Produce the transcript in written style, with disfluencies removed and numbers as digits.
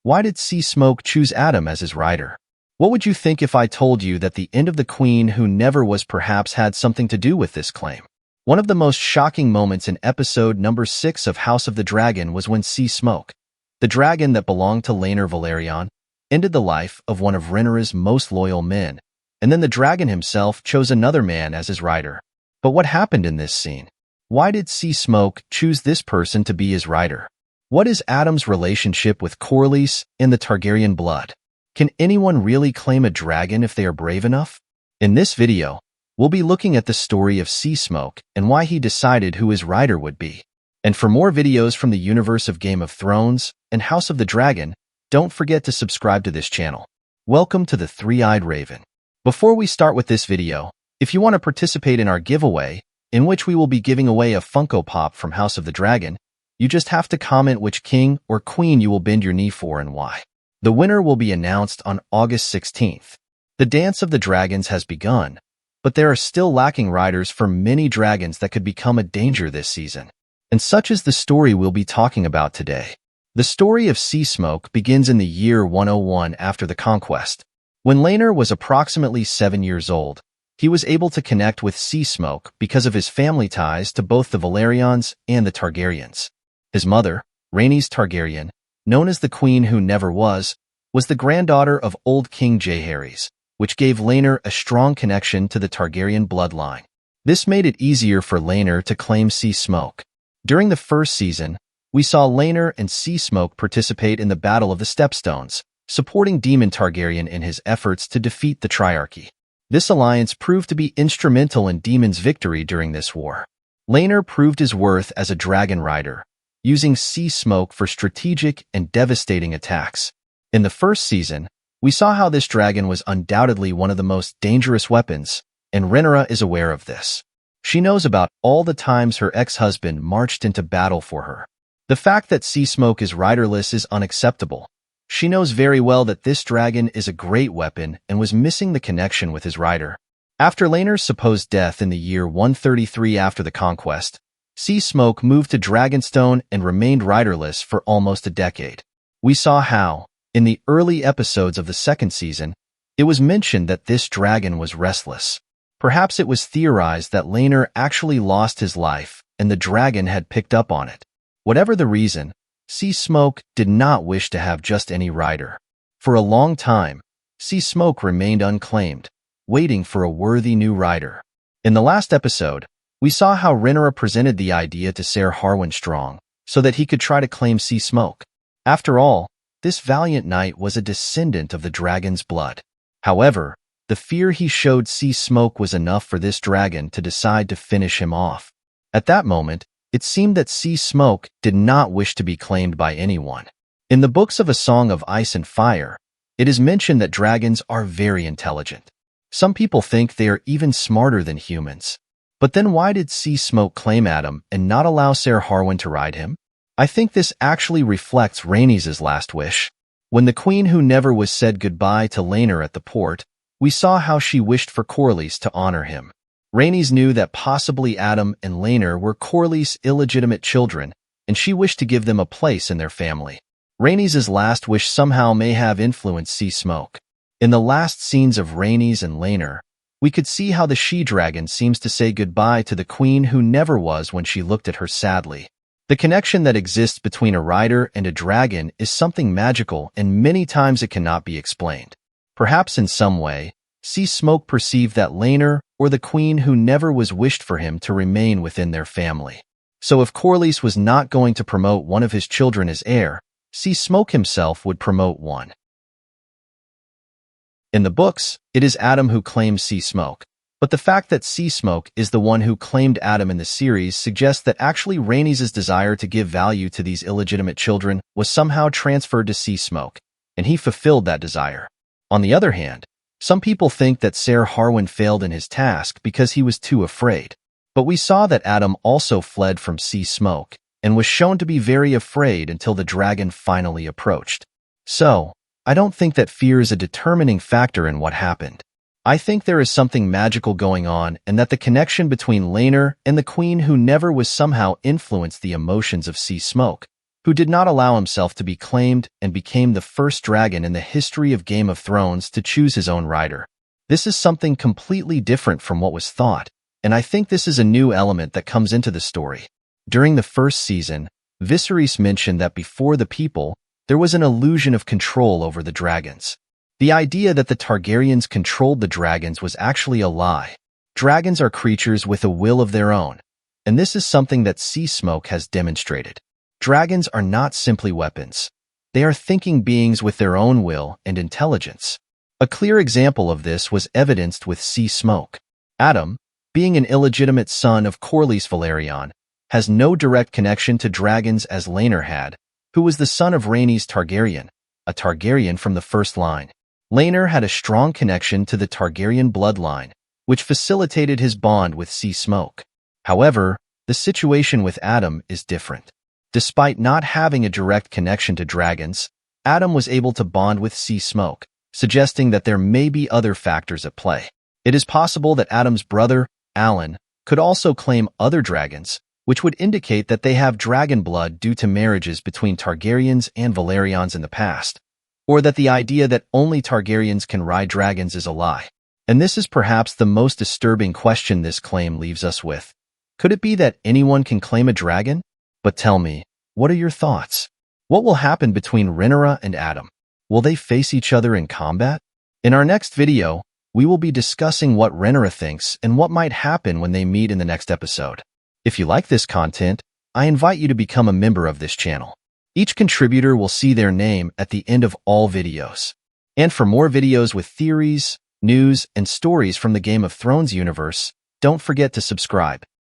Why did Seasmoke choose Addam as his rider? What would you think if I told you that the end of the Queen Who Never Was perhaps had something to do with this claim? One of the most shocking moments in episode number 6 of House of the Dragon was when Seasmoke, the dragon that belonged to Laenor Velaryon, ended the life of one of Rhaenyra's most loyal men, and then the dragon himself chose another man as his rider. But what happened in this scene? Why did Seasmoke choose this person to be his rider? What is Addam's relationship with Corlys and the Targaryen blood? Can anyone really claim a dragon if they are brave enough? In this video, we'll be looking at the story of Seasmoke and why he decided who his rider would be. And for more videos from the universe of Game of Thrones and House of the Dragon, don't forget to subscribe to this channel. Welcome to the Three-Eyed Raven. Before we start with this video, if you want to participate in our giveaway, in which we will be giving away a Funko Pop from House of the Dragon, you just have to comment which king or queen you will bend your knee for and why. The winner will be announced on August 16th. The Dance of the Dragons has begun, but there are still lacking riders for many dragons that could become a danger this season. And such is the story we'll be talking about today. The story of Seasmoke begins in the year 101 after the conquest. When Laenor was approximately 7 years old, he was able to connect with Seasmoke because of his family ties to both the Velaryons and the Targaryens. His mother, Rhaenys Targaryen, known as the Queen Who Never Was the granddaughter of old King Jaehaerys, which gave Laenor a strong connection to the Targaryen bloodline. This made it easier for Laenor to claim Seasmoke. During the first season, we saw Laenor and Seasmoke participate in the Battle of the Stepstones, supporting Daemon Targaryen in his efforts to defeat the Triarchy. This alliance proved to be instrumental in Daemon's victory during this war. Laenor proved his worth as a dragon rider, using Seasmoke for strategic and devastating attacks. In the first season, we saw how this dragon was undoubtedly one of the most dangerous weapons, and Rhaenyra is aware of this. She knows about all the times her ex-husband marched into battle for her. The fact that Seasmoke is riderless is unacceptable. She knows very well that this dragon is a great weapon and was missing the connection with his rider. After Laenor's supposed death in the year 133 after the conquest, Seasmoke moved to Dragonstone and remained riderless for almost a decade. We saw how, in the early episodes of the second season, it was mentioned that this dragon was restless. Perhaps it was theorized that Laenor actually lost his life and the dragon had picked up on it. Whatever the reason, Seasmoke did not wish to have just any rider. For a long time, Seasmoke remained unclaimed, waiting for a worthy new rider. In the last episode, we saw how Rhaenyra presented the idea to Ser Harwin Strong so that he could try to claim Seasmoke. After all, this valiant knight was a descendant of the dragon's blood. However, the fear he showed Seasmoke was enough for this dragon to decide to finish him off. At that moment, it seemed that Seasmoke did not wish to be claimed by anyone. In the books of A Song of Ice and Fire, it is mentioned that dragons are very intelligent. Some people think they are even smarter than humans. But then why did Seasmoke claim Addam and not allow Ser Harwin to ride him? I think this actually reflects Rhaenys' last wish. When the Queen Who Never Was said goodbye to Laenor at the port, we saw how she wished for Corlys to honor him. Rhaenys knew that possibly Addam and Laenor were Corlys' illegitimate children, and she wished to give them a place in their family. Rhaenys' last wish somehow may have influenced Seasmoke. In the last scenes of Rhaenys and Laenor, we could see how the she-dragon seems to say goodbye to the Queen Who Never Was when she looked at her sadly. The connection that exists between a rider and a dragon is something magical, and many times it cannot be explained. Perhaps in some way, Seasmoke perceived that Laenor or the Queen Who Never Was wished for him to remain within their family. So if Corlys was not going to promote one of his children as heir, Seasmoke himself would promote one. In the books, it is Addam who claims Seasmoke, but the fact that Seasmoke is the one who claimed Addam in the series suggests that actually Rhaenys' desire to give value to these illegitimate children was somehow transferred to Seasmoke, and he fulfilled that desire. On the other hand, some people think that Ser Harwin failed in his task because he was too afraid. But we saw that Addam also fled from Seasmoke and was shown to be very afraid until the dragon finally approached. So, I don't think that fear is a determining factor in what happened. I think there is something magical going on and that the connection between Laenor and the Queen Who Never Was somehow influenced the emotions of Seasmoke, who did not allow himself to be claimed and became the first dragon in the history of Game of Thrones to choose his own rider. This is something completely different from what was thought, and I think this is a new element that comes into the story. During the first season, Viserys mentioned that before the people, there was an illusion of control over the dragons. The idea that the Targaryens controlled the dragons was actually a lie. Dragons are creatures with a will of their own, and this is something that Seasmoke has demonstrated. Dragons are not simply weapons. They are thinking beings with their own will and intelligence. A clear example of this was evidenced with Seasmoke. Addam, being an illegitimate son of Corlys Velaryon, has no direct connection to dragons as Laenor had, who was the son of Rhaenys Targaryen, a Targaryen from the first line. Laenor had a strong connection to the Targaryen bloodline, which facilitated his bond with Seasmoke. However, the situation with Addam is different. Despite not having a direct connection to dragons, Addam was able to bond with Seasmoke, suggesting that there may be other factors at play. It is possible that Addam's brother, Alan, could also claim other dragons, which would indicate that they have dragon blood due to marriages between Targaryens and Velaryons in the past, or that the idea that only Targaryens can ride dragons is a lie. And this is perhaps the most disturbing question this claim leaves us with. Could it be that anyone can claim a dragon? But tell me, what are your thoughts? What will happen between Rhaenyra and Addam? Will they face each other in combat? In our next video, we will be discussing what Rhaenyra thinks and what might happen when they meet in the next episode. If you like this content, I invite you to become a member of this channel. Each contributor will see their name at the end of all videos. And for more videos with theories, news, and stories from the Game of Thrones universe, don't forget to subscribe.